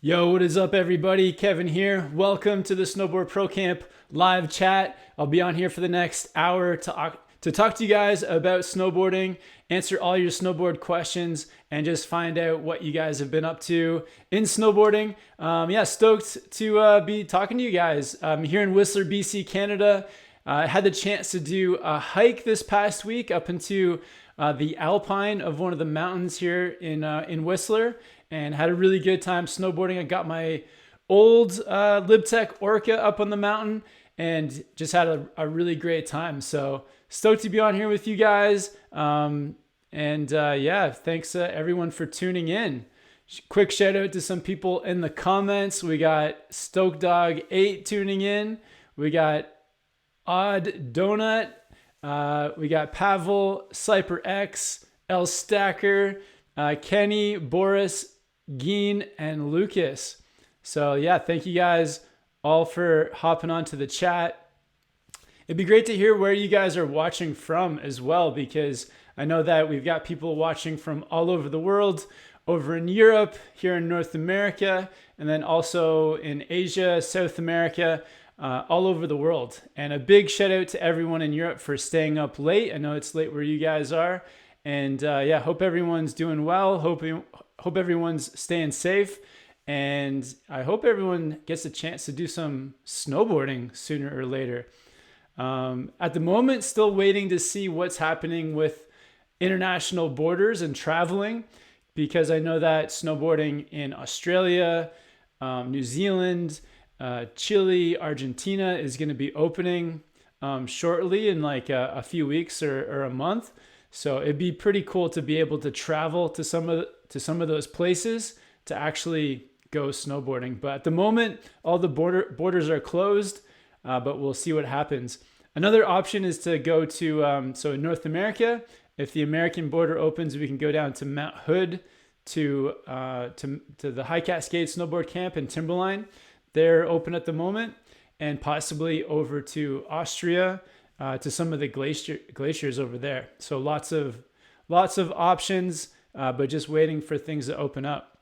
Yo, what is up, everybody? Kevin here. Welcome to the Snowboard Pro Camp live chat. I'll be on here for the next hour to talk to you guys about snowboarding, answer all your snowboard questions, and just find out what you guys have been up to in snowboarding. Stoked to be talking to you guys. I'm here in Whistler, BC, Canada. I had the chance to do a hike this past week up into the alpine of one of the mountains here in Whistler, and had a really good time snowboarding. I got my old Libtech Orca up on the mountain and just had a really great time. So stoked to be on here with you guys. Thanks everyone for tuning in. Quick shout out to some people in the comments. We got Stoke Dog 8 tuning in. We got Odd Donut. We got Pavel, Cyper X, L Stacker, Kenny, Boris, Geen, and Lucas. So yeah, thank you guys all for hopping onto the chat. It'd be great to hear where you guys are watching from as well, because I know that we've got people watching from all over the world, over in Europe, here in North America, and then also in Asia, South America, all over the world. And a big shout out to everyone in Europe for staying up late. I know it's late where you guys are. And hope everyone's doing well. Hope everyone's staying safe. And I hope everyone gets a chance to do some snowboarding sooner or later. At the moment, still waiting to see what's happening with international borders and traveling, because I know that snowboarding in Australia, New Zealand, Chile, Argentina is going to be opening shortly in like a few weeks or a month. So it'd be pretty cool to be able to travel to some of those places to actually go snowboarding. But at the moment, all the borders are closed, but we'll see what happens. Another option is to go to, so in North America, if the American border opens, we can go down to Mount Hood to the High Cascade Snowboard Camp in Timberline. They're open at the moment, and possibly over to Austria, to some of the glaciers over there. So lots of options, but just waiting for things to open up.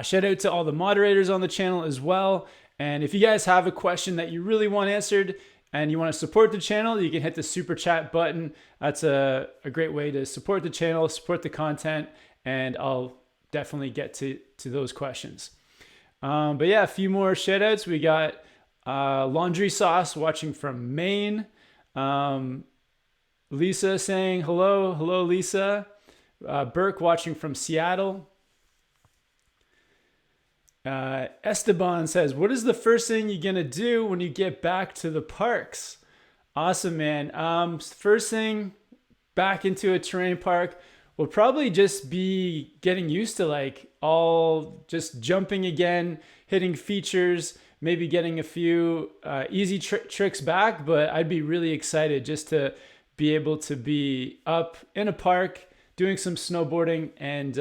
Shout out to all the moderators on the channel as well. And if you guys have a question that you really want answered and you want to support the channel, you can hit the super chat button. That's a great way to support the channel, support the content, and I'll definitely get to those questions. A few more shout outs. We got Laundry Sauce watching from Maine. Lisa saying hello. Hello, Lisa. Burke watching from Seattle. Esteban says, what is the first thing you're going to do when you get back to the parks? Awesome, man. First thing back into a terrain park will probably just be getting used to all just jumping again, hitting features, maybe getting a few easy tricks back. But I'd be really excited just to be able to be up in a park doing some snowboarding and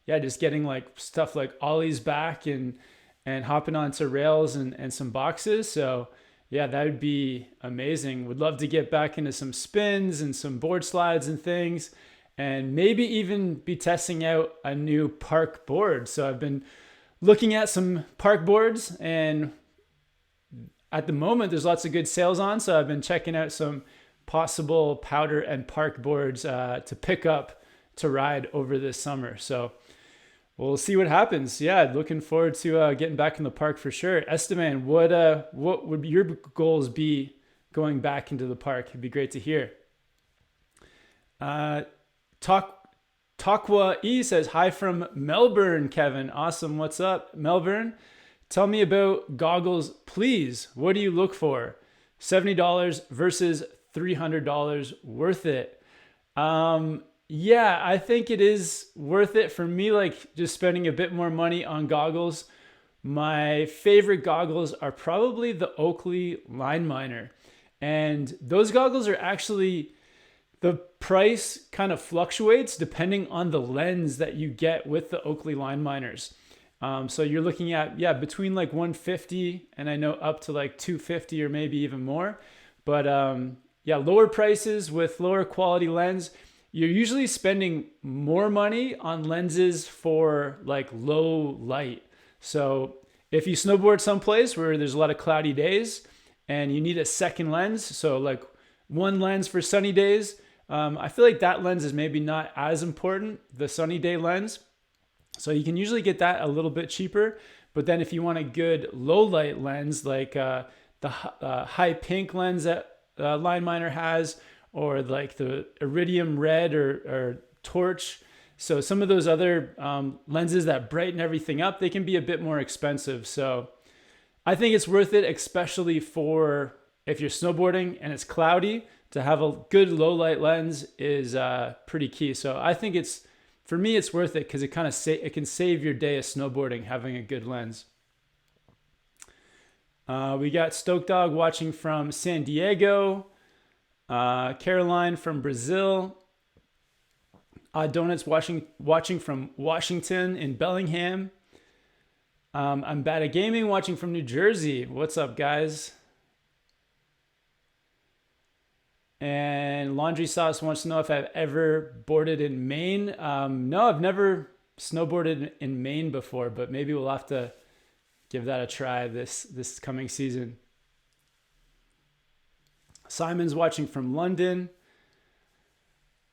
just getting stuff like ollies back and hopping onto rails and some boxes. So yeah, that would be amazing. Would love to get back into some spins and some board slides and things, and maybe even be testing out a new park board. So I've been looking at some park boards, and at the moment there's lots of good sales on. So I've been checking out some possible powder and park boards to pick up to ride over this summer. So we'll see what happens. Yeah, looking forward to getting back in the park for sure. Esteban, what would your goals be going back into the park? It'd be great to hear. Takwa E says, hi from Melbourne, Kevin. Awesome. What's up, Melbourne? Tell me about goggles, please. What do you look for? $70 versus $300, worth it? Yeah, I think it is worth it for me, just spending a bit more money on goggles. My favorite goggles are probably the Oakley Line Miner. And those goggles are actually, the price kind of fluctuates depending on the lens that you get with the Oakley Line Miners. So you're looking at, between $150 and I know up to $250 or maybe even more. But lower prices with lower quality lens. you're usually spending more money on lenses for like low light. So if you snowboard someplace where there's a lot of cloudy days and you need a second lens, so like one lens for sunny days, I feel like that lens is maybe not as important, the sunny day lens. So you can usually get that a little bit cheaper. But then if you want a good low light lens, like the high pink lens that Line Miner has, or like the iridium red or torch. So some of those other lenses that brighten everything up, they can be a bit more expensive. So I think it's worth it, especially for if you're snowboarding and it's cloudy, to have a good low light lens is pretty key. So I think for me, it's worth it because it can save your day of snowboarding having a good lens. We got Stoke Dog watching from San Diego. Caroline from Brazil. Donuts watching from Washington in Bellingham. I'm bad at gaming watching from New Jersey. What's up, guys? And Laundry Sauce wants to know if I've ever boarded in Maine. No, I've never snowboarded in Maine before, but maybe we'll have to give that a try this coming season. Simon's watching from London.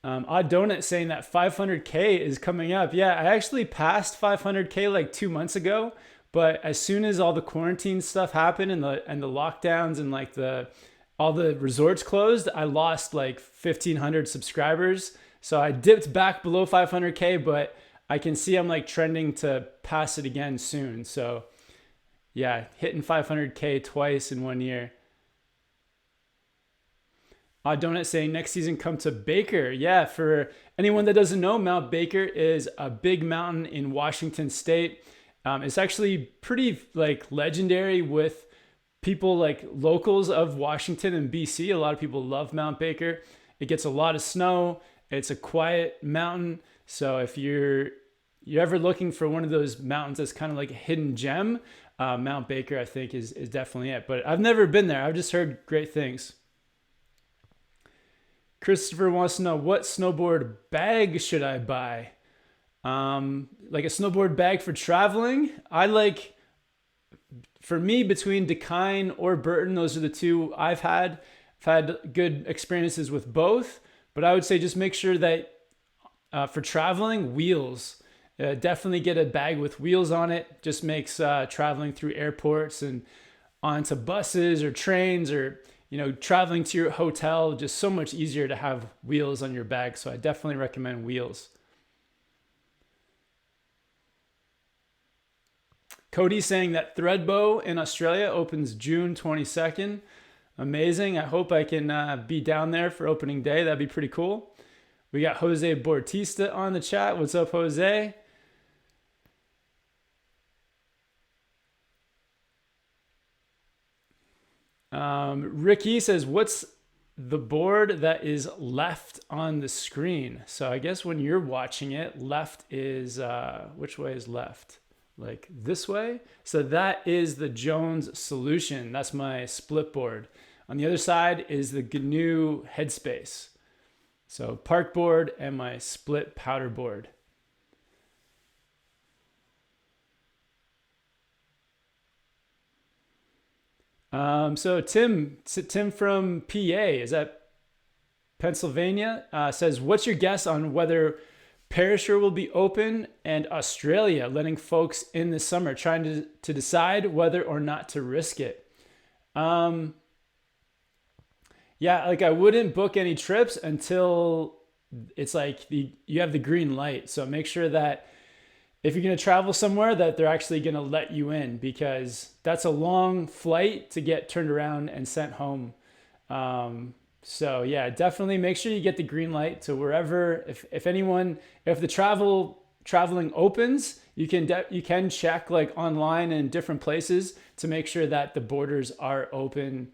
Odd Donut saying that 500K is coming up. Yeah, I actually passed 500K like 2 months ago, but as soon as all the quarantine stuff happened and the lockdowns and like all the resorts closed, I lost like 1,500 subscribers. So I dipped back below 500K, but I can see I'm like trending to pass it again soon. So yeah, hitting 500K twice in 1 year. Donut saying next season come to Baker. Yeah, for anyone that doesn't know, Mount Baker is a big mountain in Washington State. It's actually pretty like legendary with people like locals of Washington and BC. A lot of people love Mount Baker. It gets a lot of snow. It's a quiet mountain. So if you're ever looking for one of those mountains that's kind of like a hidden gem, Mount Baker I think is definitely it. But I've never been there. I've just heard great things. Christopher wants to know, what snowboard bag should I buy? Like a snowboard bag for traveling. For me, between Dakine or Burton, those are the two I've had. I've had good experiences with both, but I would say just make sure that for traveling, wheels. Definitely get a bag with wheels on it. Just makes traveling through airports and onto buses or trains or traveling to your hotel just so much easier to have wheels on your bag. So I definitely recommend wheels. Cody saying that Threadbow in Australia opens June 22nd. Amazing. I hope I can be down there for opening day. That'd be pretty cool. We got Jose Bortista on the chat. What's up, Jose? Ricky says, what's the board that is left on the screen? So I guess when you're watching it, left is, which way is left? Like this way? So that is the Jones Solution. That's my split board. On the other side is the GNU Headspace. So park board and my split powder board. So Tim from PA, is that Pennsylvania, says, what's your guess on whether Perisher will be open and Australia letting folks in this summer, trying to decide whether or not to risk it? Yeah, like I wouldn't book any trips until it's like you have the green light. So make sure that if you're going to travel somewhere that they're actually going to let you in, because that's a long flight to get turned around and sent home. So yeah, definitely make sure you get the green light to wherever, if the traveling opens, you can check like online and different places to make sure that the borders are open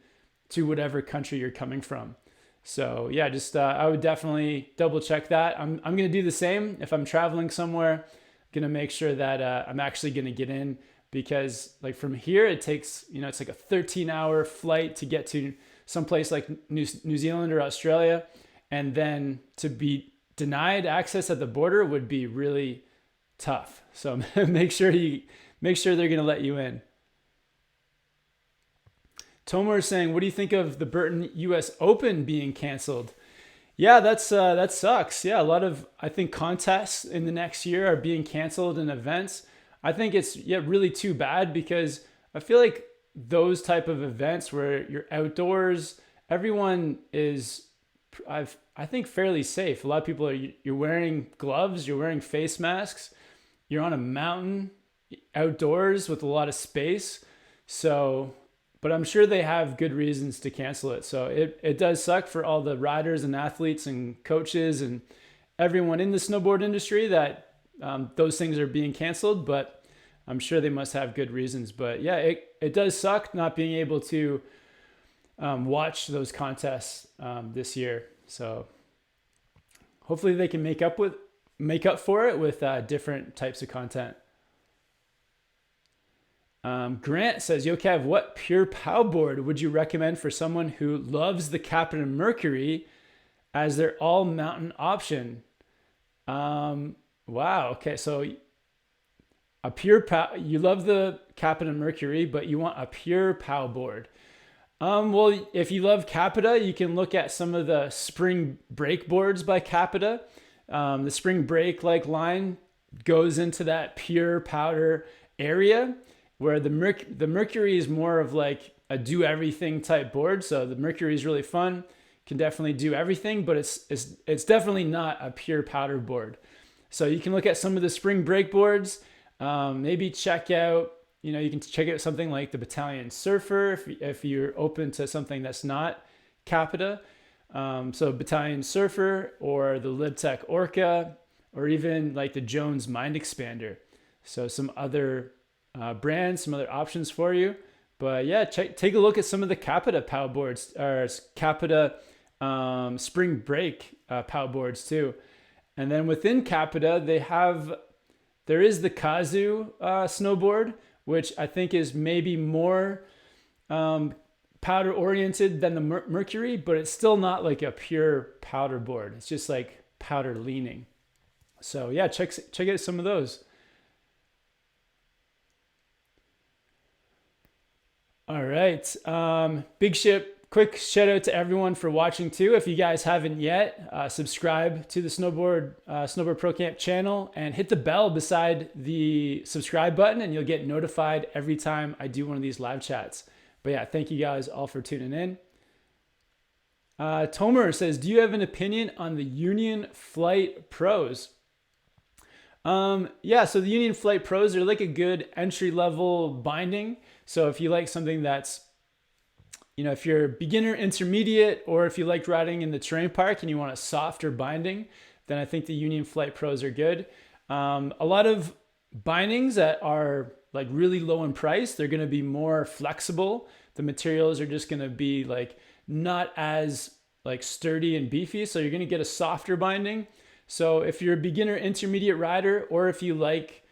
to whatever country you're coming from. So yeah, just, I would definitely double check that. I'm going to do the same. If I'm traveling somewhere, going to make sure that I'm actually going to get in, because like from here it takes, it's like a 13-hour flight to get to someplace like New Zealand or Australia, and then to denied access at the border would be really tough. So make sure they're going to let you in. Tomer is saying, what do you think of the Burton US Open being canceled? Yeah, that sucks. Yeah, a lot of, I think, contests in the next year are being canceled and events. I think it's really too bad, because I feel like those type of events where you're outdoors, everyone is, I think, fairly safe. A lot of people you're wearing gloves, you're wearing face masks, you're on a mountain outdoors with a lot of space. So, but I'm sure they have good reasons to cancel it. So it does suck for all the riders and athletes and coaches and everyone in the snowboard industry that those things are being canceled, but I'm sure they must have good reasons. But yeah, it does suck not being able to watch those contests this year. So hopefully they can make up for it with different types of content. Grant says, Yo Kev, what pure POW board would you recommend for someone who loves the Captain Mercury as their all mountain option? Wow. Okay. So a pure POW, you love the Captain Mercury, but you want a pure POW board. Well, if you love Capita, you can look at some of the spring break boards by Capita. The spring break line goes into that pure powder area, where the Mercury is more of like a do everything type board. So the Mercury is really fun, can definitely do everything, but it's definitely not a pure powder board. So you can look at some of the spring break boards. Maybe check out, you can check out something like the Battalion Surfer if you're open to something that's not Capita. So Battalion Surfer or the Libtech Orca, or even like the Jones Mind Expander. So some other brands, some other options for you. But yeah, take a look at some of the Capita POW boards, or Capita spring break POW boards too. And then within Capita, there is the Kazoo snowboard, which I think is maybe more powder oriented than the Mercury, but it's still not like a pure powder board. It's just like powder leaning. So yeah, check out some of those. All right. Quick shout out to everyone for watching too. If you guys haven't yet, subscribe to the Snowboard Pro Camp channel and hit the bell beside the subscribe button, and you'll get notified every time I do one of these live chats. But yeah, thank you guys all for tuning in. Tomer says, do you have an opinion on the Union Flight Pros? Yeah, so the Union Flight Pros are like a good entry-level binding. So if you like something that's, if you're beginner, intermediate, or if you like riding in the terrain park and you want a softer binding, then I think the Union Flight Pros are good. A lot of bindings that are like really low in price, they're going to be more flexible. The materials are just going to be like not as like sturdy and beefy. So you're going to get a softer binding. So if you're a beginner, intermediate rider, or if you like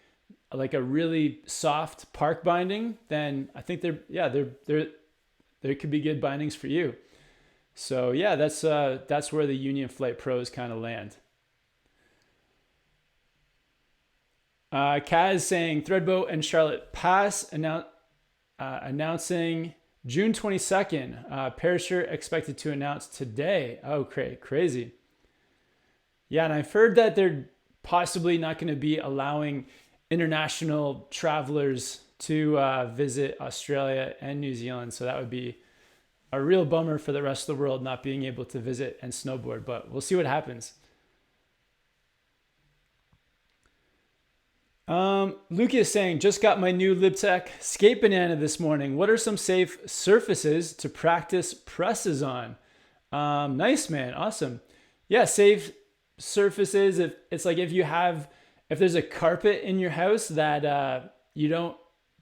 a really soft park binding, then I think there could be good bindings for you. So yeah, that's where the Union Flight Pros kind of land. Kaz saying Threadboat and Charlotte Pass announcing June 22nd. Perisher expected to announce today. Oh, crazy. Yeah, and I've heard that they're possibly not going to be allowing international travelers to visit Australia and New Zealand. So that would be a real bummer for the rest of the world not being able to visit and snowboard, but we'll see what happens. Lucas saying, just got my new Libtech Skate Banana this morning. What are some safe surfaces to practice presses on? Nice, man. Awesome. Yeah, safe surfaces. If there's a carpet in your house that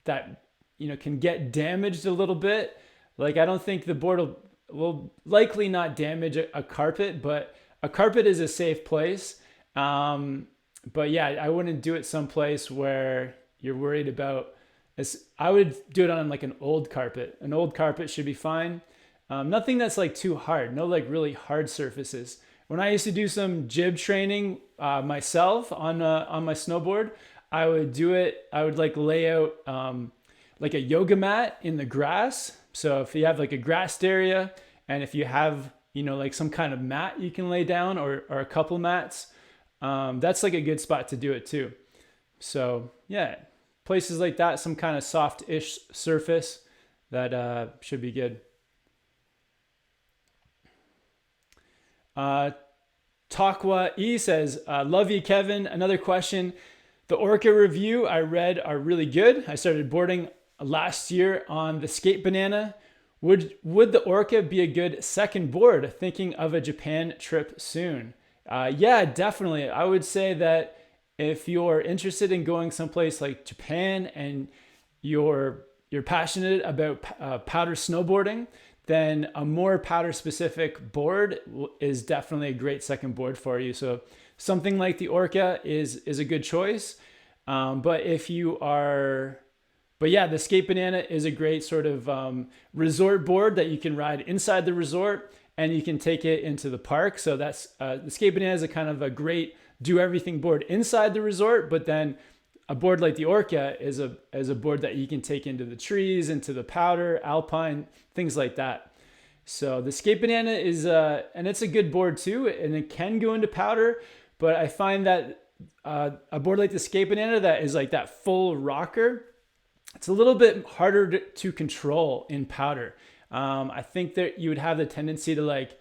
can get damaged a little bit. Like, I don't think the board will likely not damage a carpet, but a carpet is a safe place. But yeah, I wouldn't do it someplace where you're worried about this. I would do it on like an old carpet. An old carpet should be fine. Nothing that's like too hard. No like really hard surfaces. when I used to do some jib training myself on my snowboard, I would do it. I would like lay out like a yoga mat in the grass. So if you have like a grassed area, and if you have, you know, like some kind of mat you can lay down, or a couple mats, that's like a good spot to do it too. So yeah, places like that, some kind of soft-ish surface, that should be good. Takwa E says, love you, Kevin. Another question. The Orca review I read are really good. I started boarding last year on the Skate Banana. Would the Orca be a good second board? Thinking of a Japan trip soon. Yeah, definitely. I would say that if you're interested in going someplace like Japan and you're passionate about powder snowboarding, then a more powder specific board is definitely a great second board for you. So something like the Orca is a good choice. But yeah, the Skate Banana is a great sort of resort board that you can ride inside the resort, and you can take it into the park. So that's the Skate Banana is a kind of a great do everything board inside the resort, but then a board like the Orca is a board that you can take into the trees, into the powder, alpine, things like that. So the Skate Banana is and it's a good board too, and it can go into powder, but I find that a board like the Skate Banana that is like that full rocker, it's a little bit harder to control in powder. I think that you would have the tendency to like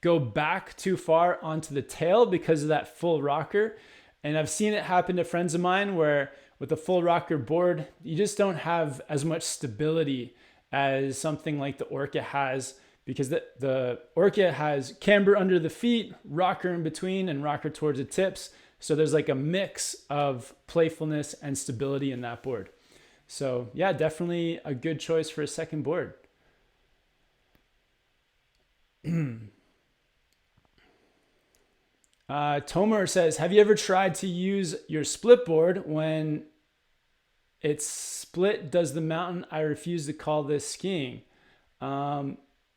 go back too far onto the tail because of that full rocker. And I've seen it happen to friends of mine where with a full rocker board, you just don't have as much stability as something like the Orca has, because the Orca has camber under the feet, rocker in between, and rocker towards the tips. So there's like a mix of playfulness and stability in that board. So yeah, definitely a good choice for a second board. Tomer says, have you ever tried to use your Splitboard when it's split? Does the mountain? I refuse to call this skiing. I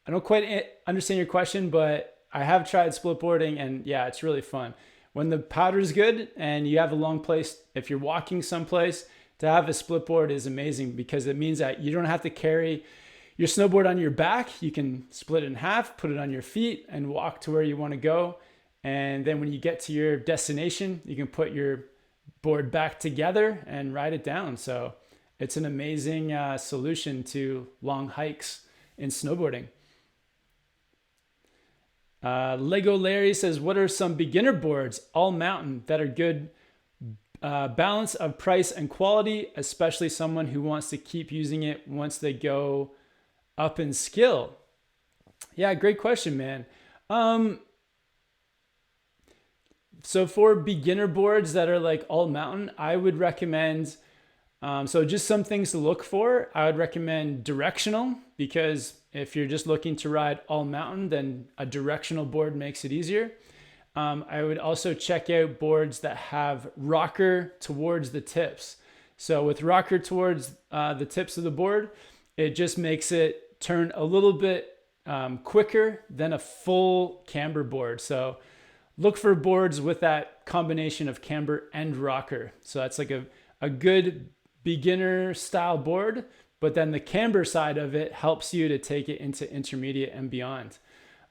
don't quite understand your question, but I have tried Splitboarding, and yeah, it's really fun. When the powder's good and you have a long place, if you're walking someplace, to have a Splitboard is amazing, because it means that you don't have to carry your snowboard on your back. You can split it in half, put it on your feet, and walk to where you want to go. And then when you get to your destination, you can put your board back together and ride it down. So it's an amazing solution to long hikes in snowboarding. Lego Larry says, what are some beginner boards, all mountain, that are good balance of price and quality, especially someone who wants to keep using it once they go up in skill? Yeah, great question, man. So for beginner boards that are like all mountain, I would recommend, so just some things to look for. I would recommend directional, because if you're just looking to ride all mountain, then a directional board makes it easier. I would also check out boards that have rocker towards the tips. So with rocker towards the tips of the board, it just makes it turn a little bit quicker than a full camber board. So look for boards with that combination of camber and rocker. So that's like a good beginner style board, but then the camber side of it helps you to take it into intermediate and beyond.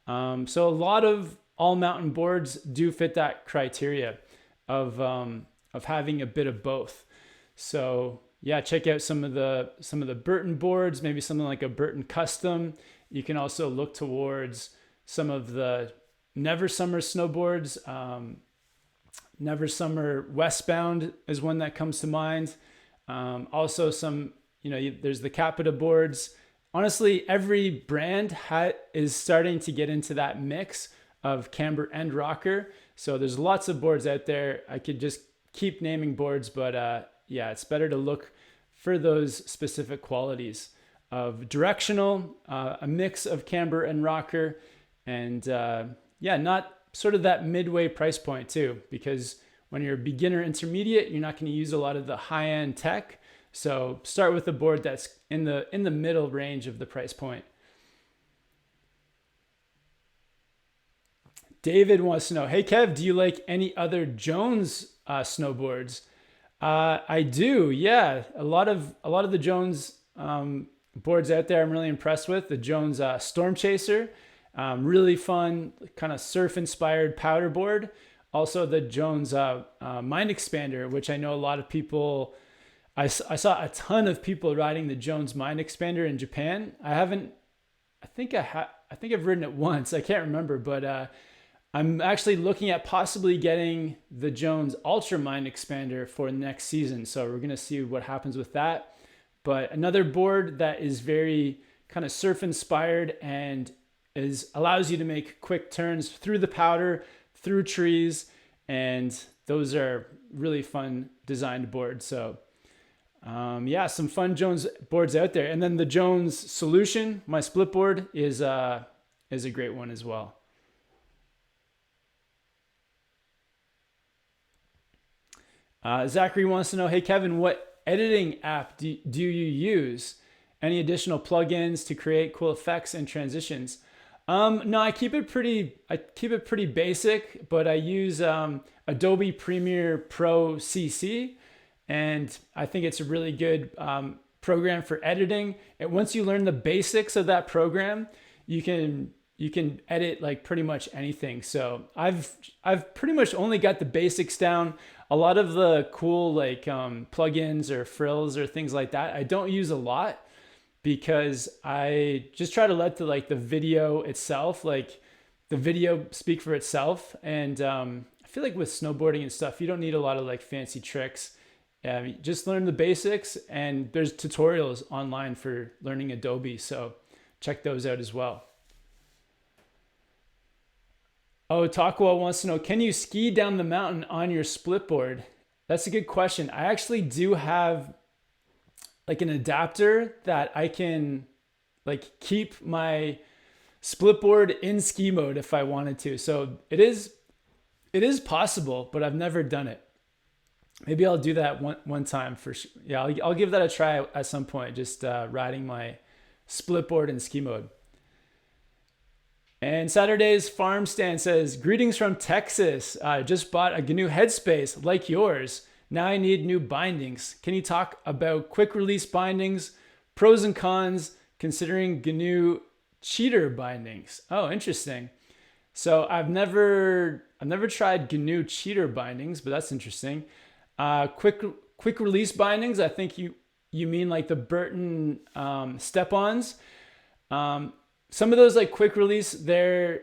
So a lot of all mountain boards do fit that criteria of having a bit of both. So yeah, check out some of the Burton boards, maybe something like a Burton Custom. You can also look towards some of the Never Summer snowboards. Never Summer Westbound is one that comes to mind. Also some, there's the Capita boards. Honestly, every brand is starting to get into that mix of camber and rocker. So there's lots of boards out there. I could just keep naming boards, but yeah, it's better to look for those specific qualities of directional, a mix of camber and rocker, and yeah, not sort of that midway price point too, because when you're beginner intermediate, you're not going to use a lot of the high-end tech. So start with a board that's in the middle range of the price point. David wants to know, hey Kev, do you like any other Jones snowboards? I do, yeah. A lot of the Jones boards out there I'm really impressed with. The Jones Storm Chaser, really fun, kind of surf inspired powder board. Also the Jones Mind Expander, which I know a lot of people, I saw a ton of people riding the Jones Mind Expander in Japan. I think I've ridden it once. I can't remember, but I'm actually looking at possibly getting the Jones Ultra Mind Expander for next season. So we're going to see what happens with that. But another board that is very kind of surf inspired and allows you to make quick turns through the powder, through trees, and those are really fun designed boards. So yeah, some fun Jones boards out there. And then the Jones Solution, my split board, is a great one as well. Zachary wants to know, hey Kevin, what editing app do you use? Any additional plugins to create cool effects and transitions? No, I keep it pretty basic, but I use Adobe Premiere Pro CC, and I think it's a really good program for editing. And once you learn the basics of that program, you can edit like pretty much anything. So I've pretty much only got the basics down. A lot of the cool like plugins or frills or things like that, I don't use a lot because I just try to let the video itself, like the video speak for itself. And I feel like with snowboarding and stuff, you don't need a lot of like fancy tricks. Just learn the basics, and there's tutorials online for learning Adobe. So check those out as well. Oh, Takwa wants to know, can you ski down the mountain on your split board? That's a good question. I actually do have like an adapter that I can like keep my split board in ski mode if I wanted to. So it is possible, but I've never done it. Maybe I'll do that one time for sure. Yeah, I'll give that a try at some point, just riding my split board in ski mode. And Saturday's Farm Stand says, greetings from Texas. I just bought a GNU headspace like yours. Now I need new bindings. Can you talk about quick release bindings, pros and cons, considering GNU cheater bindings? Oh, interesting. So I've never tried GNU cheater bindings, but that's interesting. Quick release bindings, I think you mean like the Burton step-ons. Some of those like quick release, I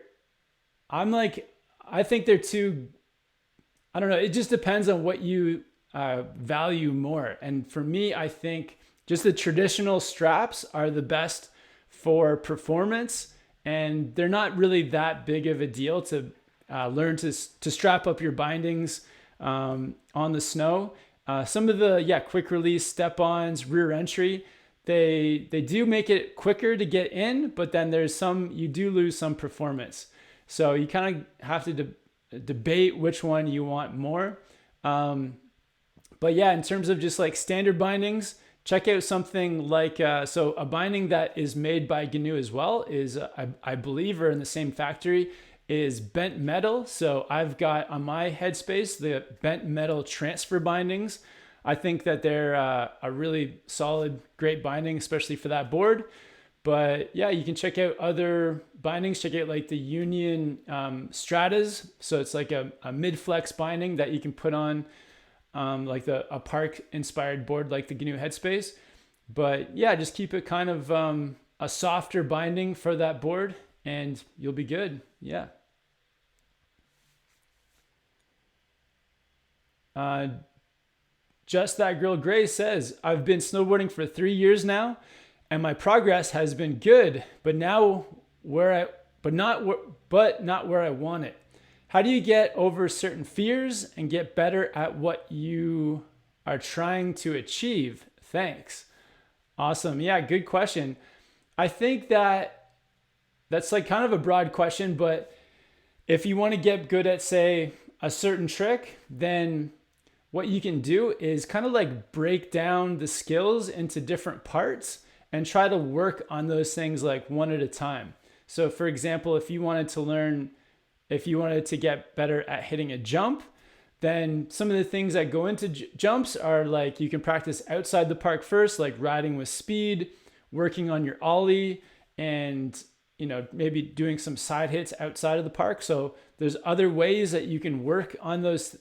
think they're too, I don't know. It just depends on what you value more. And for me, I think just the traditional straps are the best for performance, and they're not really that big of a deal to learn to strap up your bindings on the snow. Some of the quick release step-ons, rear entry, they do make it quicker to get in, but then you do lose some performance. So you kind of have to debate which one you want more. But yeah, in terms of just like standard bindings, check out something like, so a binding that is made by GNU as well is, I believe, are in the same factory, is bent metal. So I've got on my headspace, the bent metal transfer bindings. I think that they're a really solid, great binding, especially for that board. But yeah, you can check out other bindings. Check out like the Union Stratas. So it's like a mid-flex binding that you can put on like a park-inspired board like the GNU Headspace. But yeah, just keep it kind of a softer binding for that board and you'll be good. Yeah. Just That Girl Gray says, I've been snowboarding for 3 years now, and my progress has been good, but not where I want it. How do you get over certain fears and get better at what you are trying to achieve? Thanks. Awesome. Yeah, good question. I think that's like kind of a broad question, but if you want to get good at, say, a certain trick, then what you can do is kind of like break down the skills into different parts and try to work on those things like one at a time. So for example, if you wanted to learn if you wanted to get better at hitting a jump, then some of the things that go into jumps are like you can practice outside the park first, like riding with speed, working on your ollie, and maybe doing some side hits outside of the park. So there's other ways that you can work on those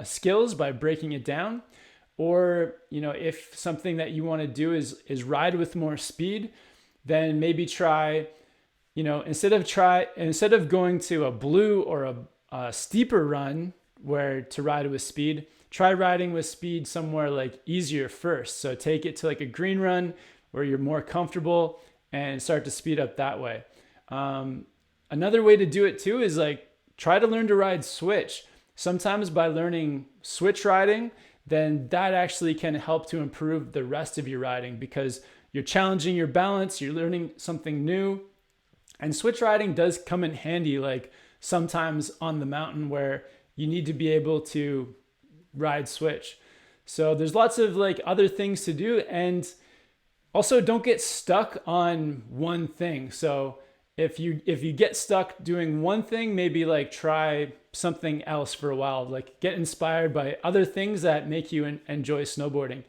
skills by breaking it down. Or if something that you want to do is ride with more speed, then maybe try, instead of going to a blue or a steeper run where to ride with speed, try riding with speed somewhere like easier first. So take it to like a green run where you're more comfortable and start to speed up that way. Another way to do it too is like try to learn to ride switch. Sometimes by learning switch riding, then that actually can help to improve the rest of your riding because you're challenging your balance, you're learning something new. And switch riding does come in handy, like sometimes on the mountain where you need to be able to ride switch. So there's lots of like other things to do, and also don't get stuck on one thing. So if you get stuck doing one thing, maybe like try something else for a while, like get inspired by other things that make you enjoy snowboarding.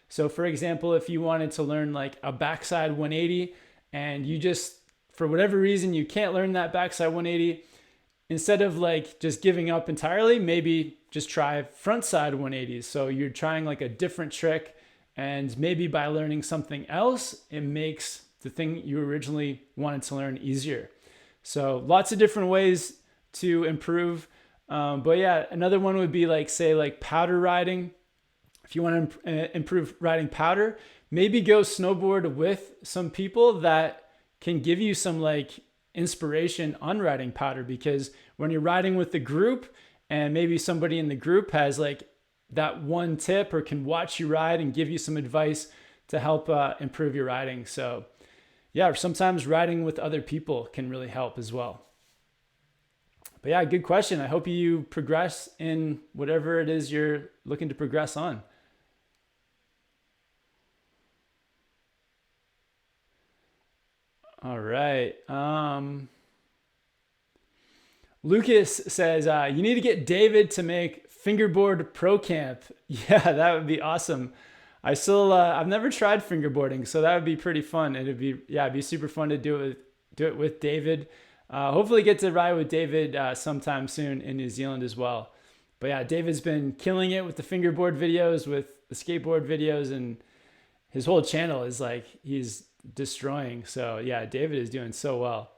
So for example, if you wanted to learn like a backside 180 and you just, for whatever reason, you can't learn that backside 180, instead of like just giving up entirely, maybe just try frontside 180s. So you're trying like a different trick, and maybe by learning something else, it makes the thing you originally wanted to learn easier. So lots of different ways to improve. But yeah, another one would be like, say like powder riding. If you want to improve riding powder, maybe go snowboard with some people that can give you some like inspiration on riding powder, because when you're riding with the group and maybe somebody in the group has like that one tip or can watch you ride and give you some advice to help improve your riding. So yeah, sometimes riding with other people can really help as well. But yeah, good question. I hope you progress in whatever it is you're looking to progress on. All right. Lucas says, you need to get David to make Fingerboard Pro Camp. Yeah, that would be awesome. I've never tried fingerboarding, so that would be pretty fun. It'd be super fun to do it with David. Hopefully get to ride with David sometime soon in New Zealand as well. But yeah, David's been killing it with the fingerboard videos, with the skateboard videos, and his whole channel is like, he's destroying. So yeah, David is doing so well.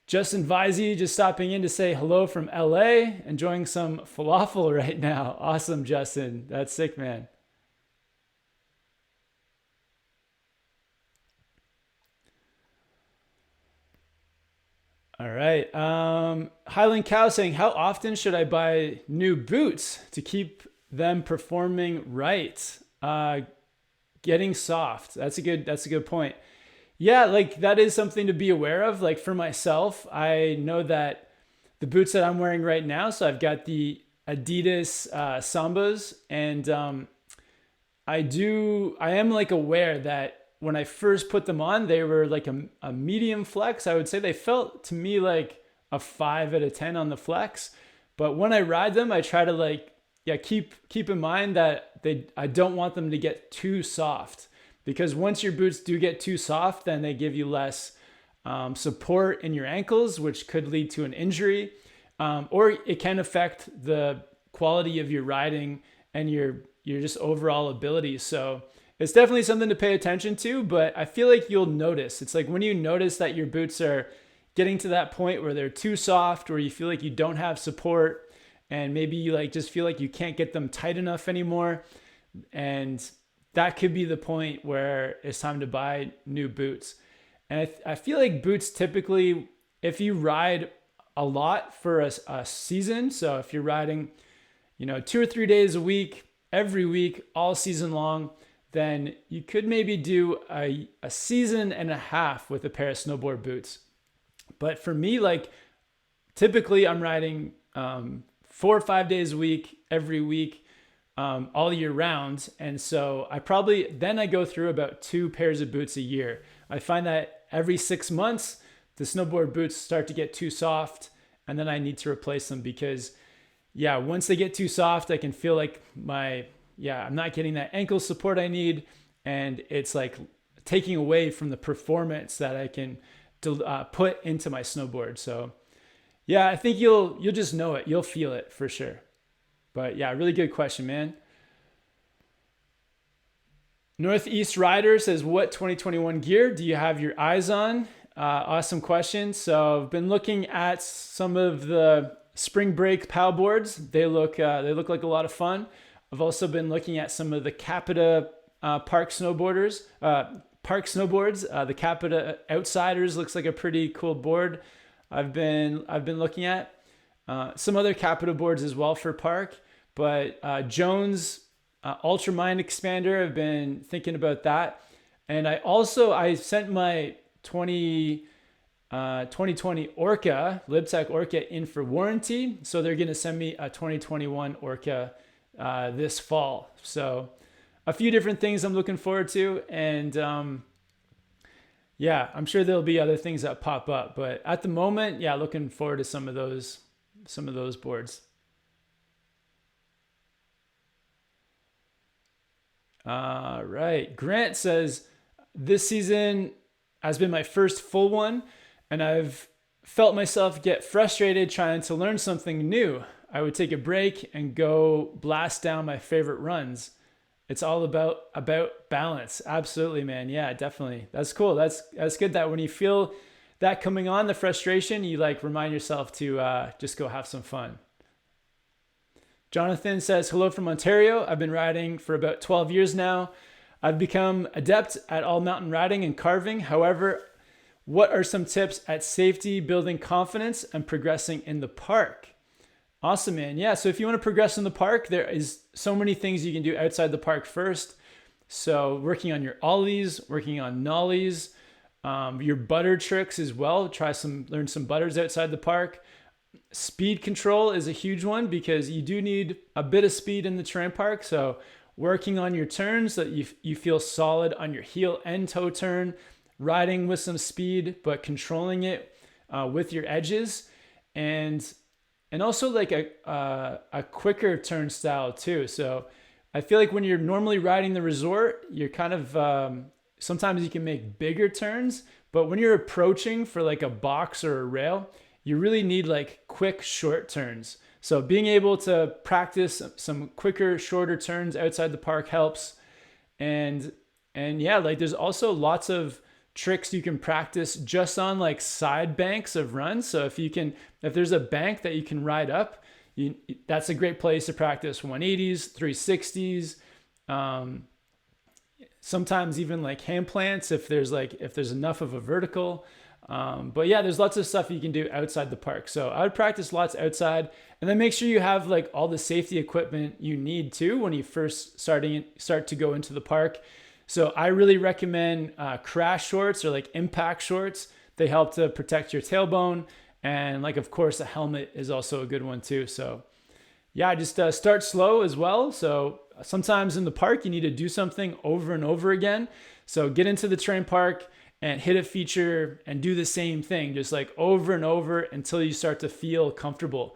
Justin Visey just stopping in to say hello from LA, enjoying some falafel right now. Awesome, Justin. That's sick, man. All right. Highland Cow saying, how often should I buy new boots to keep them performing right? Getting soft. That's a good point. Yeah, like that is something to be aware of. Like for myself, I know that the boots that I'm wearing right now, so I've got the Adidas Sambas, and I am like aware that when I first put them on, they were like a medium flex. I would say they felt to me like a 5 out of 10 on the flex. But when I ride them, I try to keep in mind that I don't want them to get too soft, because once your boots do get too soft, then they give you less support in your ankles, which could lead to an injury, or it can affect the quality of your riding and your just overall ability. So it's definitely something to pay attention to, but I feel like you'll notice. It's like when you notice that your boots are getting to that point where they're too soft, or you feel like you don't have support, and maybe you like just feel like you can't get them tight enough anymore, and that could be the point where it's time to buy new boots. And I feel like boots typically, if you ride a lot for a season, so if you're riding 2 or 3 days a week, every week, all season long, then you could maybe do a season and a half with a pair of snowboard boots. But for me, like typically I'm riding 4 or 5 days a week, every week, all year round. And so I go through about 2 pairs of boots a year. I find that every 6 months, the snowboard boots start to get too soft, and then I need to replace them because, yeah, once they get too soft, I can feel like I'm not getting that ankle support I need, and it's like taking away from the performance that I can put into my snowboard. So yeah, I think you'll just know it. You'll feel it for sure. But yeah, really good question, man. Northeast Rider says, what 2021 gear do you have your eyes on? Awesome question. So I've been looking at some of the spring break PAL boards. They look like a lot of fun. I've also been looking at some of the Capita park snowboards. The Capita Outsiders looks like a pretty cool board. I've been looking at some other Capita boards as well for park, but Jones Ultra Mind Expander, I've been thinking about that. And I sent my 2020 Orca, LibTech Orca, in for warranty. So they're going to send me a 2021 Orca this fall. So a few different things I'm looking forward to. And yeah, I'm sure there'll be other things that pop up, but at the moment, yeah, looking forward to some of those boards. All right. Grant says, this season has been my first full one, and I've felt myself get frustrated trying to learn something new. I would take a break and go blast down my favorite runs. It's all about balance. Absolutely, man. Yeah, definitely. That's cool. That's good that when you feel that coming on, the frustration, you like remind yourself to just go have some fun. Jonathan says, hello from Ontario. I've been riding for about 12 years now. I've become adept at all mountain riding and carving. However, what are some tips at safety, building confidence, and progressing in the park? Awesome, man. Yeah, so if you want to progress in the park, there is so many things you can do outside the park first. So working on your ollies, working on nollies, your butter tricks as well. Learn some butters outside the park. Speed control is a huge one because you do need a bit of speed in the terrain park. So working on your turns so that you feel solid on your heel and toe turn, riding with some speed, but controlling it with your edges, and also like a quicker turn style too. So I feel like when you're normally riding the resort, you're kind of, sometimes you can make bigger turns, but when you're approaching for like a box or a rail, you really need like quick, short turns. So being able to practice some quicker, shorter turns outside the park helps. And yeah, like there's also lots of tricks you can practice just on like side banks of runs. So if there's a bank that you can ride up, that's a great place to practice 180s, 360s, sometimes even like hand plants if there's enough of a vertical. But yeah, there's lots of stuff you can do outside the park. So I would practice lots outside, and then make sure you have like all the safety equipment you need too when you first start to go into the park. So I really recommend crash shorts or like impact shorts. They help to protect your tailbone, and like of course a helmet is also a good one too. So yeah, just start slow as well. So sometimes in the park you need to do something over and over again. So get into the terrain park and hit a feature and do the same thing, just like over and over until you start to feel comfortable.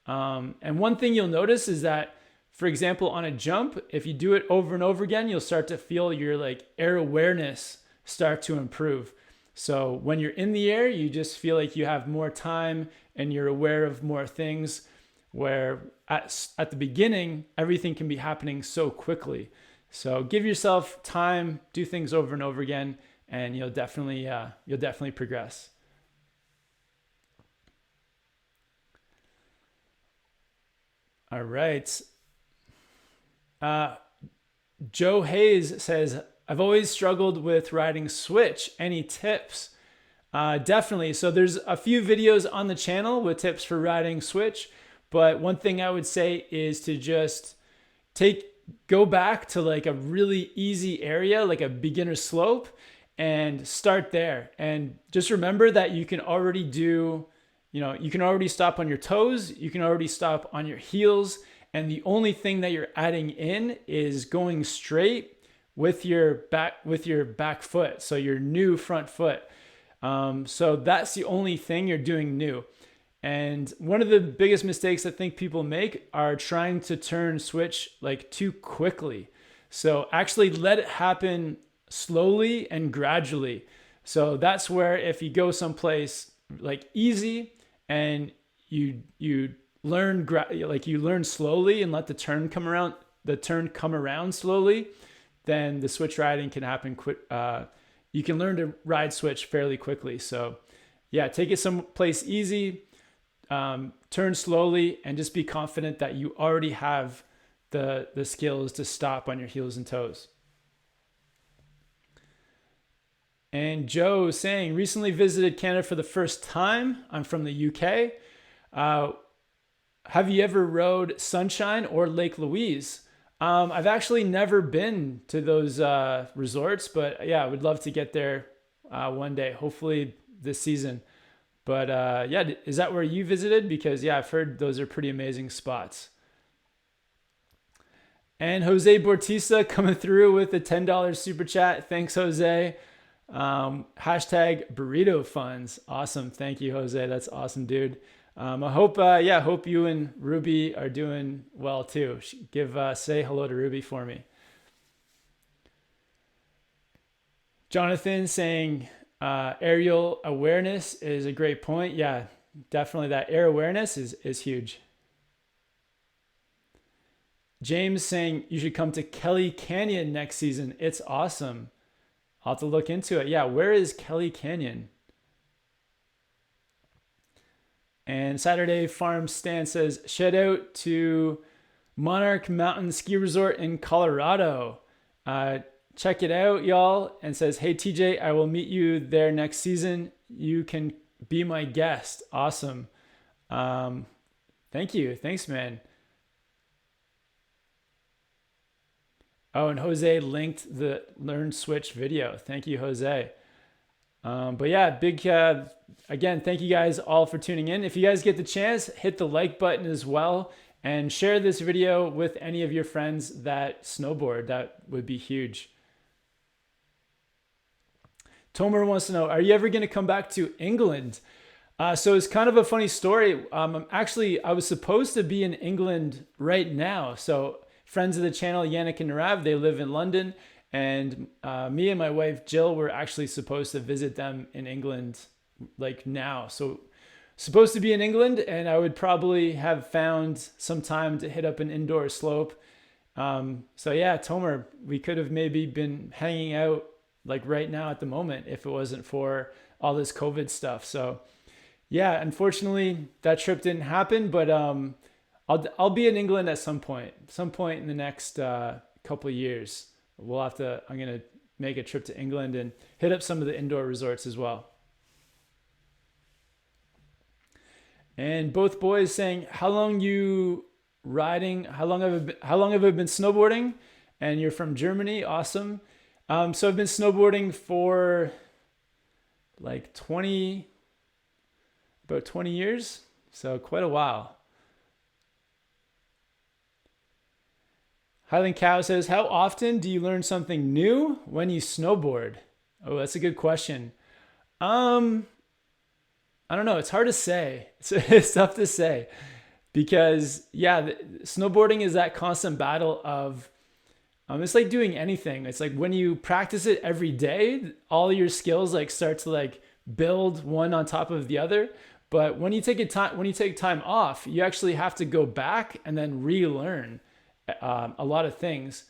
And one thing you'll notice is that, for example, on a jump, if you do it over and over again, you'll start to feel your like air awareness start to improve. So when you're in the air, you just feel like you have more time and you're aware of more things, where at the beginning, everything can be happening so quickly. So give yourself time, do things over and over again, and you'll definitely progress. All right. Joe Hayes says, I've always struggled with riding switch. Any tips? Definitely. So there's a few videos on the channel with tips for riding switch. But one thing I would say is to just go back to like a really easy area, like a beginner slope, and start there. And just remember that you can already stop on your toes. You can already stop on your heels. And the only thing that you're adding in is going straight with your back foot. So your new front foot. So that's the only thing you're doing new. And one of the biggest mistakes I think people make are trying to turn switch like too quickly. So actually let it happen slowly and gradually. So that's where if you go someplace like easy and you learn you learn slowly and let the turn come around slowly, then the switch riding can happen quick. You can learn to ride switch fairly quickly. So yeah, take it someplace easy, turn slowly, and just be confident that you already have the skills to stop on your heels and toes. And Joe saying, recently visited Canada for the first time. I'm from the UK. Have you ever rode Sunshine or Lake Louise? I've actually never been to those resorts, but yeah, I would love to get there one day, hopefully this season. But yeah, is that where you visited? Because yeah, I've heard those are pretty amazing spots. And Jose Bortisa coming through with a $10 super chat. Thanks, Jose. Hashtag burrito funds. Awesome. Thank you, Jose. That's awesome, dude. I hope you and Ruby are doing well too. Say hello to Ruby for me. Jonathan saying, aerial awareness is a great point. Yeah, definitely that air awareness is huge. James saying you should come to Kelly Canyon next season. It's awesome. I'll have to look into it. Yeah, where is Kelly Canyon? And Saturday Farm Stand says, shout out to Monarch Mountain Ski Resort in Colorado. Check it out, y'all. And says, hey, TJ, I will meet you there next season. You can be my guest. Awesome. Thank you. Thanks, man. Oh, and Jose linked the Learn Switch video. Thank you, Jose. But yeah, again, thank you guys all for tuning in. If you guys get the chance, hit the like button as well and share this video with any of your friends that snowboard. That would be huge. Tomer wants to know, are you ever going to come back to England? So it's kind of a funny story. I was supposed to be in England right now. So friends of the channel, Yannick and Narav, they live in London. And me and my wife, Jill, were actually supposed to visit them in England like now. So supposed to be in England, and I would probably have found some time to hit up an indoor slope. So yeah, Tomer, we could have maybe been hanging out like right now at the moment if it wasn't for all this COVID stuff. So yeah, unfortunately that trip didn't happen, but I'll be in England at some point in the next couple of years. I'm going to make a trip to England and hit up some of the indoor resorts as well. And both boys saying, how long have I been snowboarding? And you're from Germany. Awesome. So I've been snowboarding for like about 20 years. So quite a while. Highland Cow says, how often do you learn something new when you snowboard? Oh, that's a good question. I don't know. It's hard to say. It's tough to say because snowboarding is that constant battle of, it's like doing anything. It's like when you practice it every day, all your skills like start to like build one on top of the other. But when you take time off, you actually have to go back and then relearn a lot of things.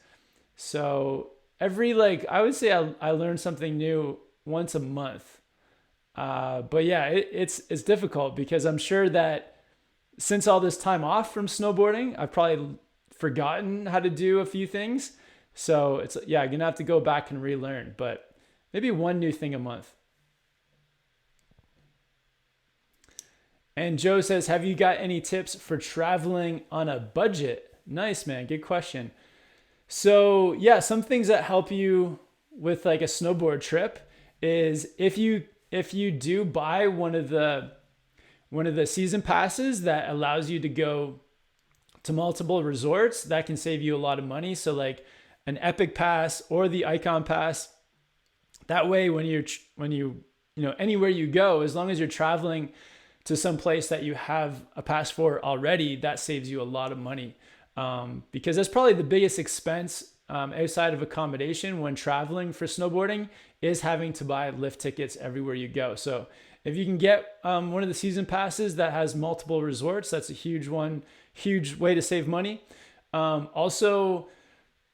So I would say I learn something new once a month. But yeah, it's difficult because I'm sure that since all this time off from snowboarding, I've probably forgotten how to do a few things. So I'm gonna have to go back and relearn, but maybe one new thing a month. And Joe says, have you got any tips for traveling on a budget? Nice, man. Good question. So yeah, some things that help you with like a snowboard trip is if you do buy one of the season passes that allows you to go to multiple resorts, that can save you a lot of money. So like an Epic Pass or the Icon Pass, that way when you anywhere you go, as long as you're traveling to some place that you have a pass for already, that saves you a lot of money. Because that's probably the biggest expense outside of accommodation when traveling for snowboarding, is having to buy lift tickets everywhere you go. So if you can get one of the season passes that has multiple resorts, that's a huge way to save money. Also,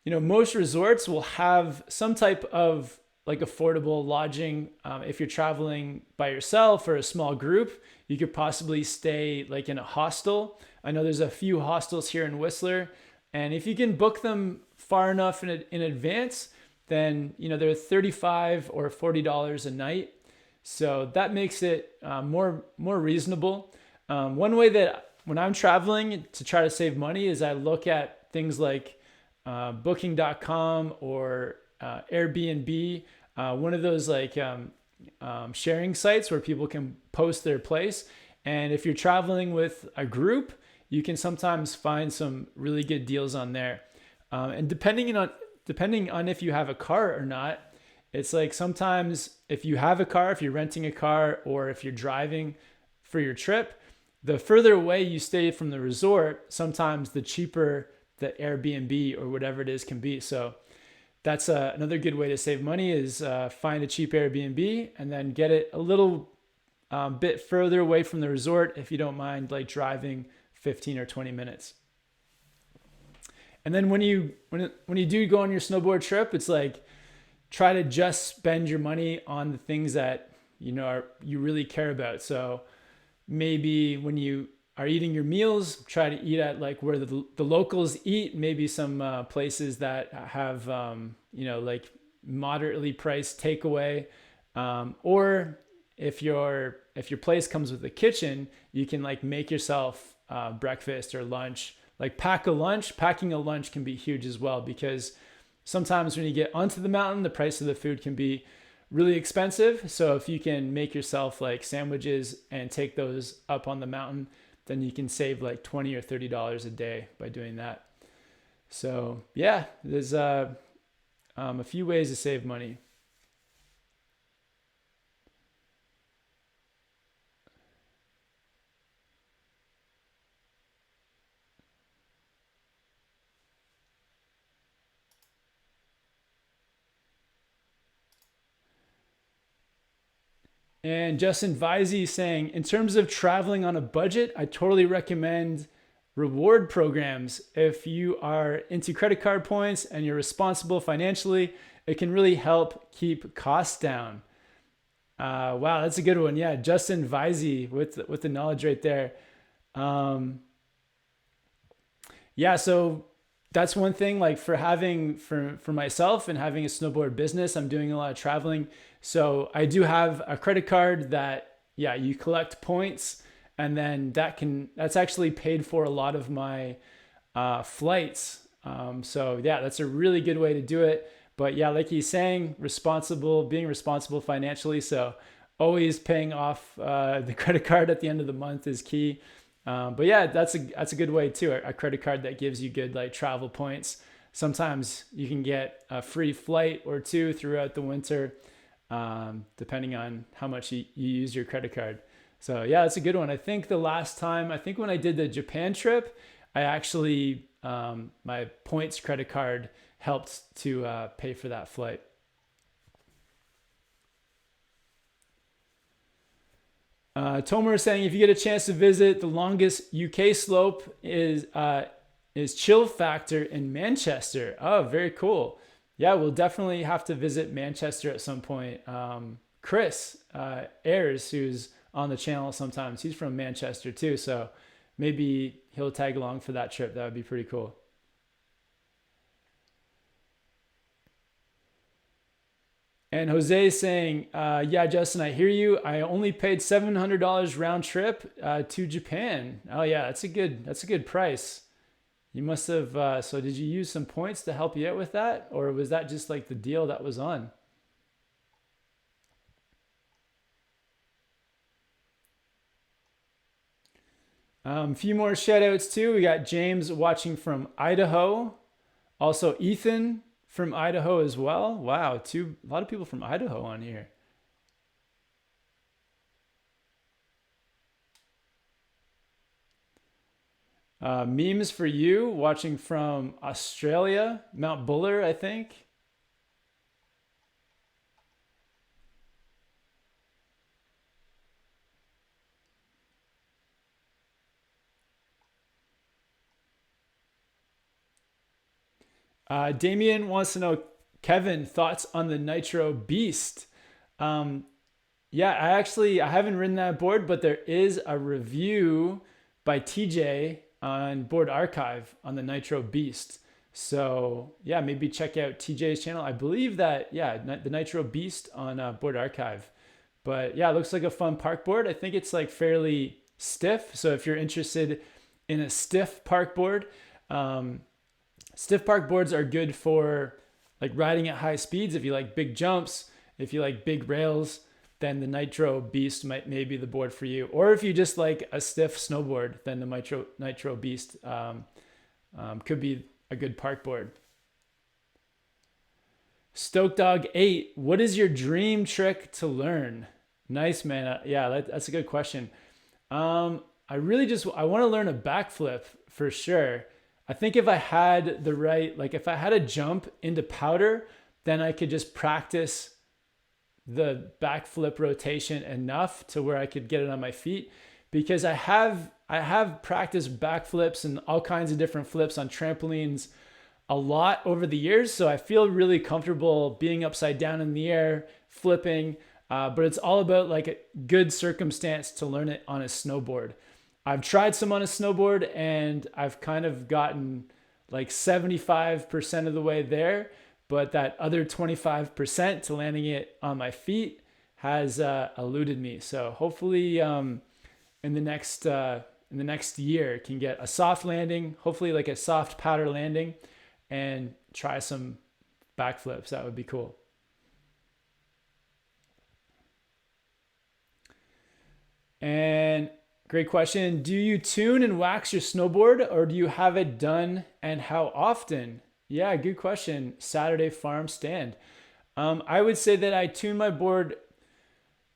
most resorts will have some type of like affordable lodging. If you're traveling by yourself or a small group, you could possibly stay like in a hostel. I know there's a few hostels here in Whistler, and if you can book them far enough in advance, then they're $35 or $40 a night. So that makes it more reasonable. One way that when I'm traveling to try to save money is I look at things like booking.com or Airbnb, one of those like sharing sites where people can post their place. And if you're traveling with a group, you can sometimes find some really good deals on there. And depending on if you have a car or not, it's like sometimes if you have a car, if you're renting a car, or if you're driving for your trip, the further away you stay from the resort, sometimes the cheaper the Airbnb or whatever it is can be. So that's another good way to save money, is find a cheap Airbnb and then get it a little bit further away from the resort if you don't mind like driving 15 or 20 minutes. And then when you do go on your snowboard trip, it's like try to just spend your money on the things that you really care about. So maybe when you are eating your meals, try to eat at like where the locals eat, maybe some places that have like moderately priced takeaway, or if your place comes with a kitchen, you can like make yourself breakfast or lunch. Like packing a lunch can be huge as well, because sometimes when you get onto the mountain, the price of the food can be really expensive. So if you can make yourself like sandwiches and take those up on the mountain, then you can save like $20 or $30 a day by doing that. So yeah, there's a few ways to save money. And Justin Visey saying, in terms of traveling on a budget, I totally recommend reward programs. If you are into credit card points and you're responsible financially, it can really help keep costs down. Wow, that's a good one. Yeah, Justin Visey with the knowledge right there. Yeah, so that's one thing, like for myself and having a snowboard business, I'm doing a lot of traveling. So I do have a credit card that, yeah, you collect points, and then that's actually paid for a lot of my flights. So yeah, that's a really good way to do it. But yeah, like he's saying, being responsible financially. So always paying off the credit card at the end of the month is key. But yeah, that's a good way too. A credit card that gives you good like travel points. Sometimes you can get a free flight or two throughout the winter, depending on how much you use your credit card. So yeah, that's a good one. I think when I did the Japan trip, I actually, my points credit card helped to pay for that flight. Tomer is saying, if you get a chance to visit, the longest UK slope is Chill Factor in Manchester. Oh, very cool. Yeah, we'll definitely have to visit Manchester at some point. Chris Ayers, who's on the channel sometimes, he's from Manchester too. So maybe he'll tag along for that trip. That would be pretty cool. And Jose is saying, yeah, Justin, I hear you. I only paid $700 round trip to Japan. Oh yeah, that's a good price. You must have, so did you use some points to help you out with that? Or was that just like the deal that was on? A few more shout outs too. We got James watching from Idaho. Also Ethan from Idaho as well. Wow, a lot of people from Idaho on here. Memes for you, watching from Australia, Mount Buller, I think. Damien wants to know, Kevin, thoughts on the Nitro Beast? Um, yeah, I haven't ridden that board, but there is a review by TJ on Board Archive on the Nitro Beast. So yeah, maybe check out TJ's channel. I believe that, yeah, the Nitro Beast on Board Archive. But yeah, it looks like a fun park board. I think it's like fairly stiff. So if you're interested in a stiff park board, um, stiff park boards are good for like riding at high speeds. If you like big jumps, if you like big rails, then the Nitro Beast might maybe the board for you. Or if you just like a stiff snowboard, then the Nitro Beast could be a good park board. Stoke Dog 8, what is your dream trick to learn? Nice, man. Yeah, that's a good question. I want to learn a backflip for sure. I think if I had the right, like if I had a jump into powder, then I could just practice the backflip rotation enough to where I could get it on my feet, because I have practiced backflips and all kinds of different flips on trampolines a lot over the years. So I feel really comfortable being upside down in the air, flipping, but it's all about like a good circumstance to learn it on a snowboard. I've tried some on a snowboard and I've kind of gotten like 75% of the way there, but that other 25% to landing it on my feet has eluded me. So hopefully in the next year can get a soft landing, hopefully like a soft powder landing, and try some backflips. That would be cool. And great question. Do you tune and wax your snowboard, or do you have it done, and how often? Yeah, good question. Saturday Farm Stand. I would say that I tune my board.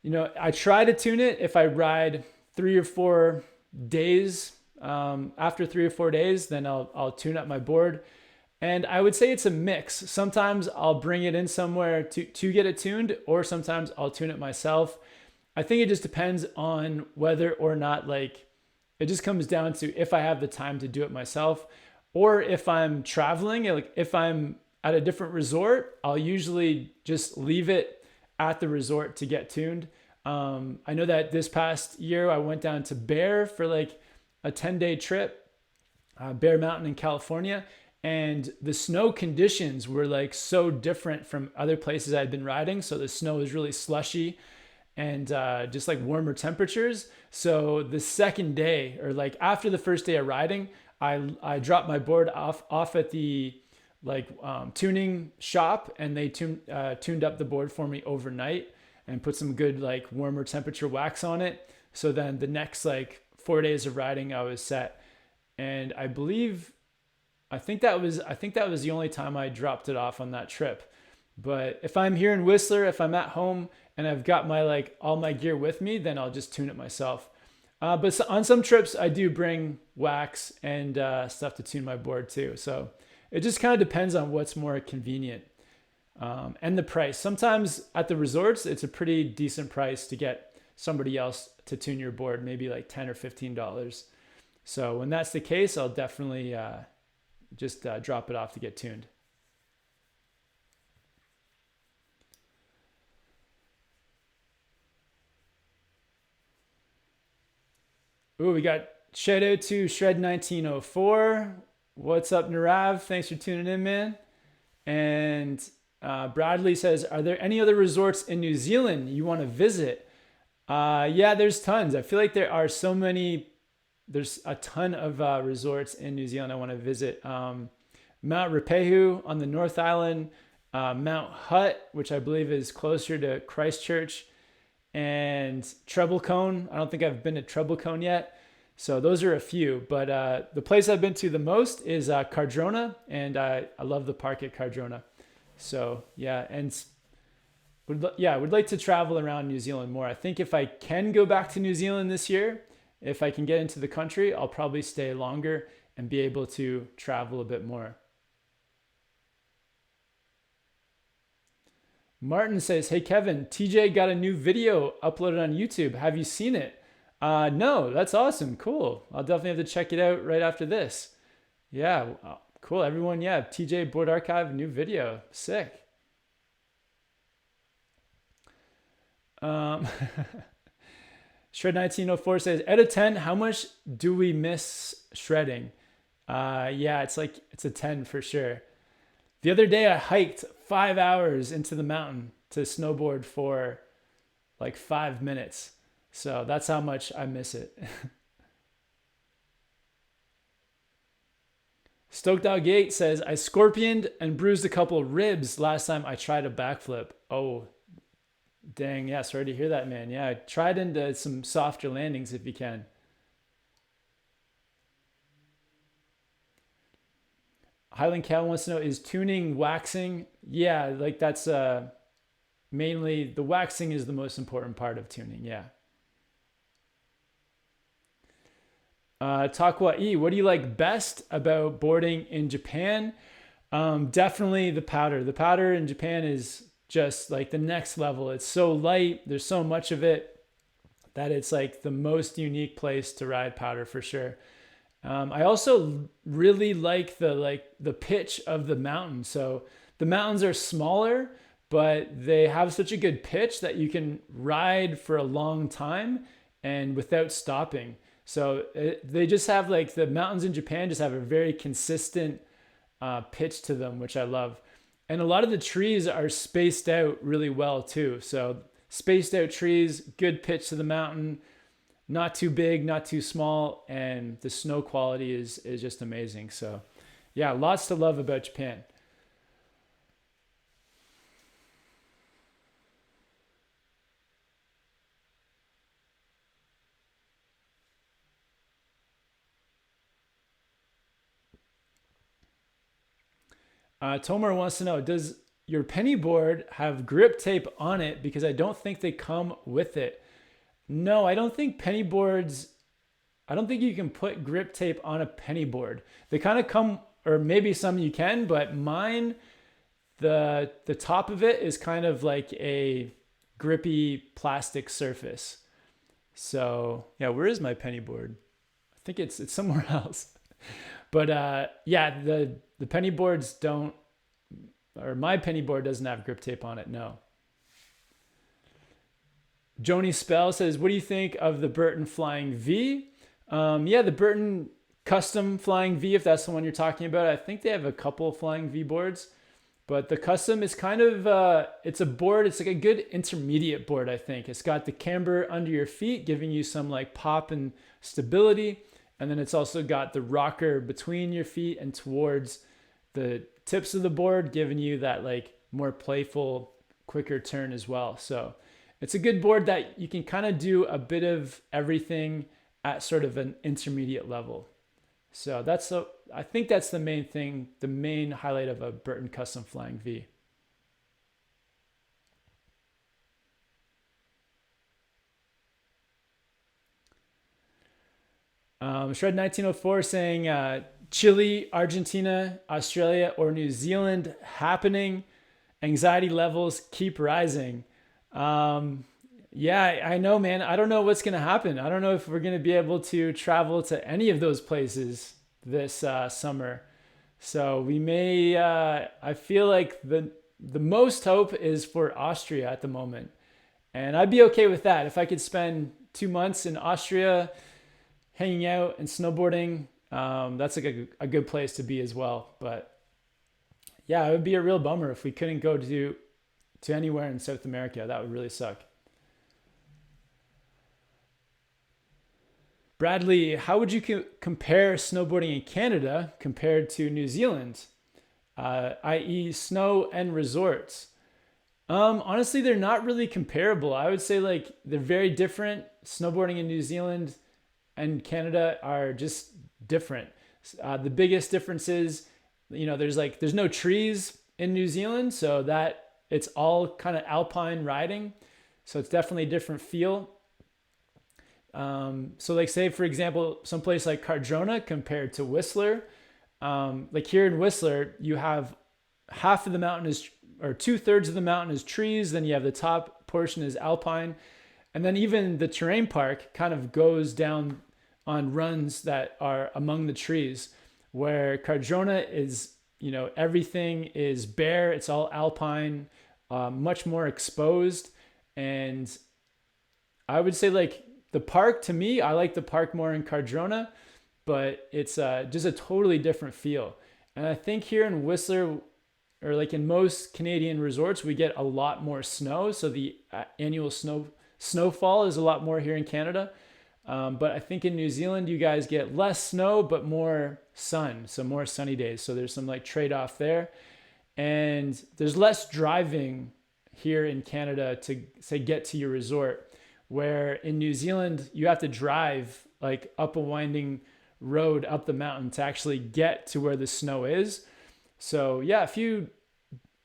I try to tune it if I ride 3 or 4 days. After 3 or 4 days, then I'll tune up my board. And I would say it's a mix. Sometimes I'll bring it in somewhere to get it tuned, or sometimes I'll tune it myself. I think it just depends on whether or not, like, it just comes down to if I have the time to do it myself, or if I'm traveling, like if I'm at a different resort, I'll usually just leave it at the resort to get tuned. I know that this past year I went down to Bear for like a 10-day trip, Bear Mountain in California. And the snow conditions were like so different from other places I'd been riding. So the snow was really slushy and just like warmer temperatures. So the second day, or like after the first day of riding, I dropped my board off at the tuning shop, and they tuned up the board for me overnight and put some good like warmer temperature wax on it. So then the next like 4 days of riding, I was set. And I think that was the only time I dropped it off on that trip. But if I'm here in Whistler, if I'm at home and I've got my like all my gear with me, then I'll just tune it myself. But on some trips, I do bring wax and stuff to tune my board too. So it just kind of depends on what's more convenient and the price. Sometimes at the resorts, it's a pretty decent price to get somebody else to tune your board, maybe like $10 or $15. So when that's the case, I'll definitely just drop it off to get tuned. Ooh, we got shout out to Shred1904. What's up, Narav? Thanks for tuning in, man. And Bradley says, are there any other resorts in New Zealand you want to visit? Yeah, there's tons. I feel like there are so many. There's a ton of resorts in New Zealand I want to visit. Mount Ruapehu on the North Island, Mount Hutt, which I believe is closer to Christchurch, and Treble Cone. I don't think I've been to Treble Cone yet. So those are a few, but the place I've been to the most is Cardrona, and I love the park at Cardrona. So yeah, and would like to travel around New Zealand more. I think if I can go back to New Zealand this year, if I can get into the country, I'll probably stay longer and be able to travel a bit more. Martin says, hey Kevin, TJ got a new video uploaded on YouTube. Have you seen it? No, that's awesome. Cool. I'll definitely have to check it out right after this. Yeah, cool. Everyone, yeah, TJ Board Archive, new video. Sick. Shred 1904 says, out of 10, how much do we miss shredding? Yeah, it's a 10 for sure. The other day I hiked 5 hours into the mountain to snowboard for like 5 minutes. So that's how much I miss it. Stoked Dog 8 says, I scorpioned and bruised a couple of ribs last time I tried a backflip. Oh, dang. Yeah, sorry to hear that, man. Yeah, try it into some softer landings if you can. Highland Cow wants to know, is tuning waxing? Yeah, like that's mainly, the waxing is the most important part of tuning, yeah. Takwa E, what do you like best about boarding in Japan? Definitely the powder. The powder in Japan is just like the next level. It's so light, there's so much of it that it's like the most unique place to ride powder for sure. I also really like the pitch of the mountain. So the mountains are smaller, but they have such a good pitch that you can ride for a long time and without stopping. So they just have like, the mountains in Japan just have a very consistent pitch to them, which I love. And a lot of the trees are spaced out really well too. So spaced out trees, good pitch to the mountain, not too big, not too small, and the snow quality is just amazing. So yeah, lots to love about Japan. Tomer wants to know, does your penny board have grip tape on it? Because I don't think they come with it. No, I don't think penny boards, I don't think you can put grip tape on a penny board. They kind of come, or maybe some you can, but mine, the top of it is kind of like a grippy plastic surface. So yeah, where is my penny board? I think it's somewhere else. But yeah, the penny boards don't, or my penny board doesn't have grip tape on it, no. Joni Spell says, what do you think of the Burton Flying V? Yeah, the Burton Custom Flying V, if that's the one you're talking about. I think they have a couple Flying V boards, but the Custom is kind of, it's a board, it's like a good intermediate board, I think. It's got the camber under your feet, giving you some like pop and stability. And then it's also got the rocker between your feet and towards the tips of the board, giving you that like more playful, quicker turn as well. So it's a good board that you can kind of do a bit of everything at sort of an intermediate level. So I think that's the main thing, the main highlight of a Burton Custom Flying V. Shred 1904 saying Chile, Argentina, Australia, or New Zealand happening. Anxiety levels keep rising. Yeah, I know, man. I don't know what's going to happen. I don't know if we're going to be able to travel to any of those places this summer. So we may, I feel like the most hope is for Austria at the moment. And I'd be okay with that. If I could spend 2 months in Austria hanging out and snowboarding, that's like a good place to be as well. But yeah, it would be a real bummer if we couldn't go to anywhere in South America. That would really suck. Bradley, how would you compare snowboarding in Canada compared to New Zealand, i.e. snow and resorts? Honestly, they're not really comparable. I would say like they're very different. Snowboarding in New Zealand and Canada are just different. The biggest difference is, there's no trees in New Zealand, so that it's all kind of alpine riding. So it's definitely a different feel. So like say, for example, someplace like Cardrona compared to Whistler, like here in Whistler, you have half of the mountain is, or 2/3 of the mountain is trees. Then you have the top portion is alpine. And then even the terrain park kind of goes down on runs that are among the trees, where Cardrona is, everything is bare. It's all alpine, much more exposed. And I would say like the park, to me, I like the park more in Cardrona, but it's just a totally different feel. And I think here in Whistler, or like in most Canadian resorts, we get a lot more snow. So the annual snowfall is a lot more here in Canada. But I think in New Zealand, you guys get less snow, but more sun. So more sunny days. So there's some like trade-off there. And there's less driving here in Canada to say get to your resort, where in New Zealand, you have to drive like up a winding road up the mountain to actually get to where the snow is. So yeah,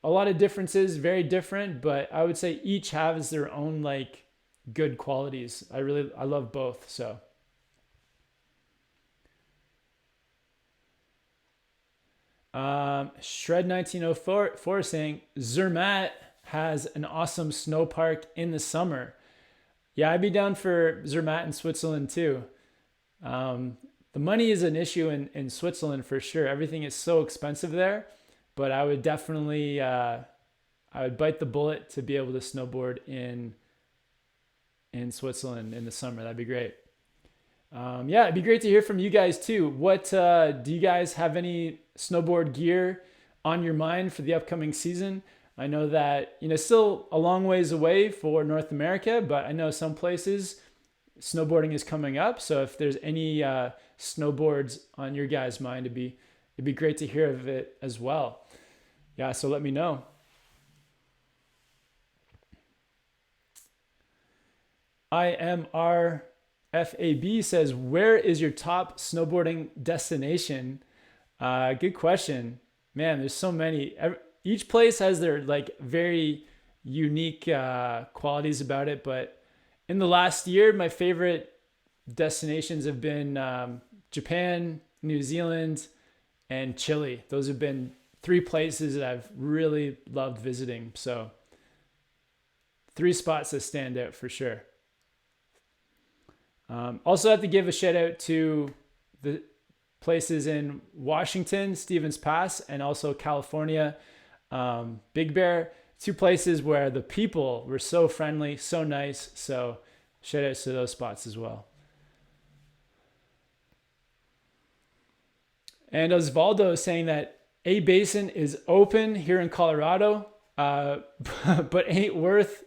a lot of differences, very different, but I would say each has their own like good qualities. I love both. So Shred 1904 saying Zermatt has an awesome snow park in the summer. Yeah, I'd be down for Zermatt in Switzerland too. The money is an issue in Switzerland for sure. Everything is so expensive there, but I would definitely, I would bite the bullet to be able to snowboard in Switzerland in the summer. That'd be great. Yeah, it'd be great to hear from you guys too. What do you guys have any snowboard gear on your mind for the upcoming season? I know that still a long ways away for North America, but I know some places snowboarding is coming up. So if there's any snowboards on your guys' mind, it'd be great to hear of it as well. Yeah, so let me know. IMRFAB says, where is your top snowboarding destination? Good question. Man, there's so many. Each place has their like very unique qualities about it. But in the last year, my favorite destinations have been Japan, New Zealand, and Chile. Those have been 3 places that I've really loved visiting. So 3 spots that stand out for sure. Also have to give a shout out to the places in Washington, Stevens Pass, and also California, Big Bear. 2 places where the people were so friendly, so nice. So shout outs to those spots as well. And Osvaldo is saying that A Basin is open here in Colorado, but ain't worth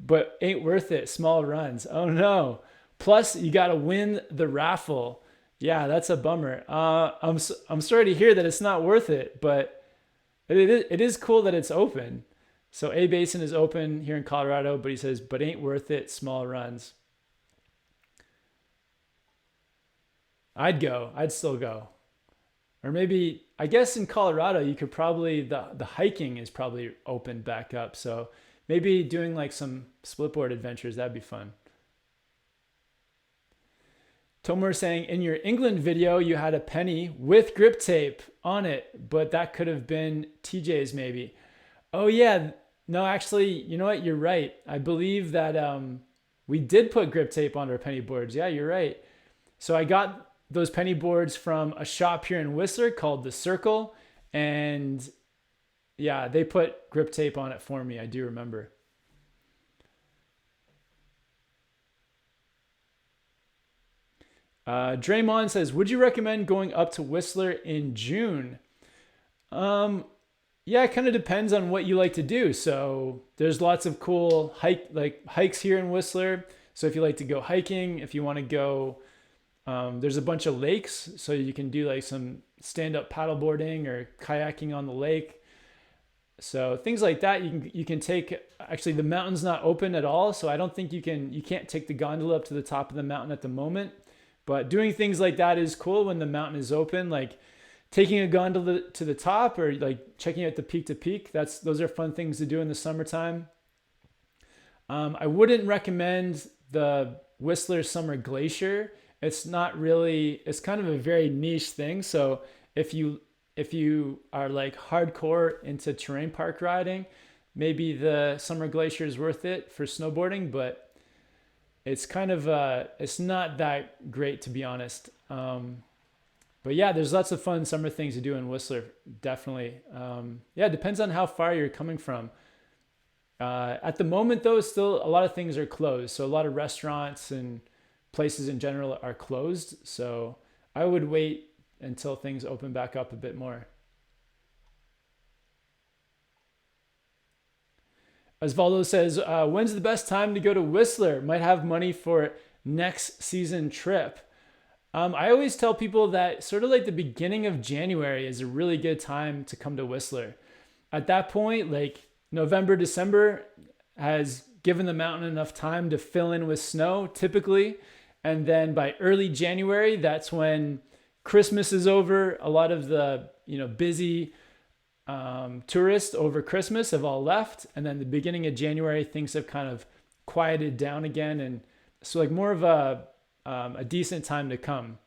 it. Small runs. Oh no. Plus, you got to win the raffle. Yeah, that's a bummer. I'm sorry to hear that it's not worth it, but it is cool that it's open. So A Basin is open here in Colorado, but he says, but ain't worth it. Small runs. I'd go. I'd still go. Or maybe, I guess in Colorado, you could probably, the hiking is probably open back up. So maybe doing like some splitboard adventures, that'd be fun. Tomer saying, in your England video, you had a penny with grip tape on it, but that could have been TJ's maybe. Oh yeah, no, actually, you know what? You're right. I believe that we did put grip tape on our penny boards. Yeah, you're right. So I got those penny boards from a shop here in Whistler called The Circle, and yeah, they put grip tape on it for me. I do remember. Draymond says, would you recommend going up to Whistler in June? Yeah, it kind of depends on what you like to do. So there's lots of cool hikes here in Whistler. So if you like to go hiking, if you want to go, there's a bunch of lakes. So you can do like some stand-up paddleboarding or kayaking on the lake. So things like that, you can take. Actually, the mountain's not open at all. So I don't think you can't take the gondola up to the top of the mountain at the moment. But doing things like that is cool when the mountain is open, like taking a gondola to the top or like checking out the peak to peak. Those are fun things to do in the summertime. I wouldn't recommend the Whistler Summer Glacier. It's not really, it's kind of a very niche thing. So if you are like hardcore into terrain park riding, maybe the Summer Glacier is worth it for snowboarding, but it's kind of it's not that great, to be honest. But yeah, there's lots of fun summer things to do in Whistler, definitely. Yeah, it depends on how far you're coming from. At the moment, though, still a lot of things are closed. So a lot of restaurants and places in general are closed. So I would wait until things open back up a bit more. Osvaldo says, when's the best time to go to Whistler? Might have money for next season trip. I always tell people that sort of like the beginning of January is a really good time to come to Whistler. At that point, like November, December has given the mountain enough time to fill in with snow typically. And then by early January, that's when Christmas is over. A lot of the, busy tourists over Christmas have all left. And then the beginning of January, things have kind of quieted down again. And so like more of a decent time to come.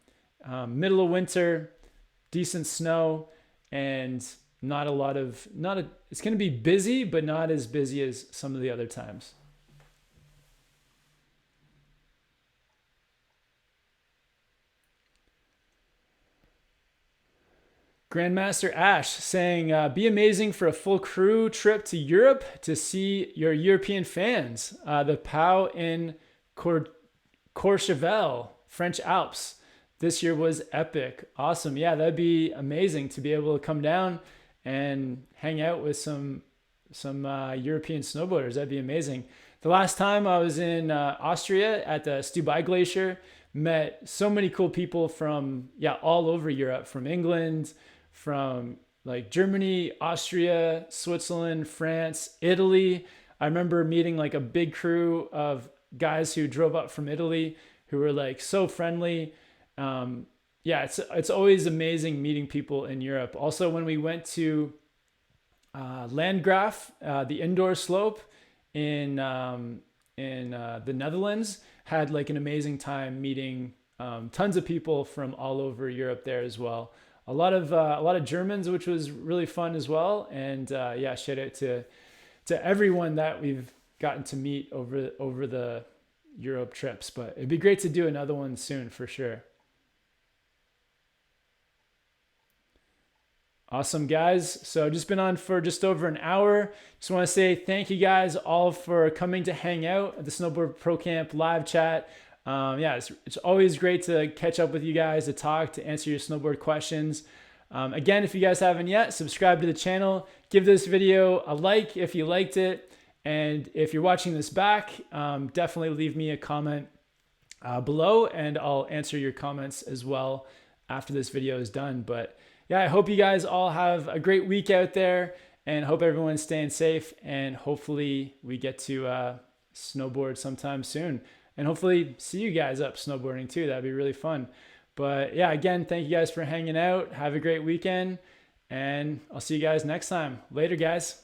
Middle of winter, decent snow, and it's going to be busy, but not as busy as some of the other times. Grandmaster Ash saying, be amazing for a full crew trip to Europe to see your European fans. The POW in Courchevel, French Alps. This year was epic. Awesome. Yeah, that'd be amazing to be able to come down and hang out with some European snowboarders. That'd be amazing. The last time I was in Austria at the Stubai Glacier, met so many cool people from all over Europe, from England, from like Germany, Austria, Switzerland, France, Italy. I remember meeting like a big crew of guys who drove up from Italy who were like so friendly. It's always amazing meeting people in Europe. Also, when we went to Landgraaf, the indoor slope in the Netherlands, had like an amazing time meeting tons of people from all over Europe there as well. A lot of Germans, which was really fun as well. And shout out to everyone that we've gotten to meet over the Europe trips. But it'd be great to do another one soon for sure. Awesome, guys. So just been on for just over an hour. Just want to say thank you guys all for coming to hang out at the Snowboard Pro Camp live chat. It's always great to catch up with you guys, to talk, to answer your snowboard questions. Again, if you guys haven't yet, subscribe to the channel. Give this video a like if you liked it. And if you're watching this back, definitely leave me a comment below, and I'll answer your comments as well after this video is done. But I hope you guys all have a great week out there, and hope everyone's staying safe, and hopefully we get to snowboard sometime soon, and hopefully see you guys up snowboarding too. That'd be really fun. But again, thank you guys for hanging out. Have a great weekend, and I'll see you guys next time. Later, guys.